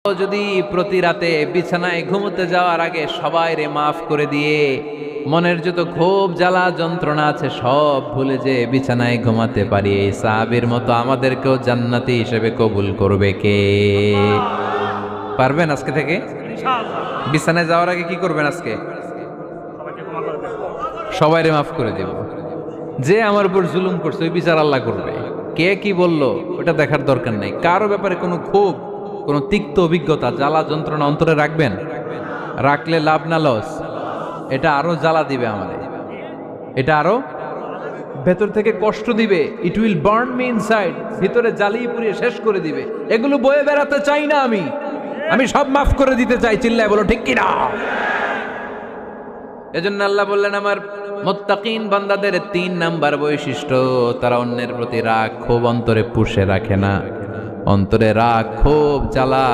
যদি প্রতি রাতে বিছানায় ঘুমোতে যাওয়ার আগে সবাই রে মাফ করে দিয়ে মনের যত ক্ষোভ জ্বালা যন্ত্রণা আছে সব ভুলে যে বিছানায় ঘুমাতে পারি, এই সাহাবীর মতো আমাদেরকেও জান্নাতি হিসেবে কবুল করবে কে? পারবেন আজকে থেকে? বিছানায় যাওয়ার আগে কি করবেন? আজকে সবাই রে মাফ করে দেব। যে আমার উপর জুলুম করছে ওই বিচার আল্লাহ করবে। কে কি বলল ওটা দেখার দরকার নেই। কারো ব্যাপারে কোনো ক্ষোভ, কোন তিক্ত অভিজ্ঞতা, জ্বালা যন্ত্রণা অন্তরে রাখবেন? রাখলে লাভ না লস? এটা আরো জ্বালা দিবে আমারে, এটা আরো ভেতর থেকে কষ্ট দিবে। It will burn me inside, ভিতরে জ্বালিয়ে পুড়িয়ে শেষ করে দিবে। এগুলো বয়ে বেড়াতে চাই না আমি সব মাফ করে দিতে চাই। চিল্লায় বলো ঠিক কিনা? এজন্য আল্লাহ বললেন আমার মুত্তাকিন বান্দাদের 3 নাম্বার বৈশিষ্ট্য, তারা অন্যের প্রতি রাগ ক্ষোভ অন্তরে পুষে রাখে না। অন্তরে রাগ ক্ষোভ জ্বালা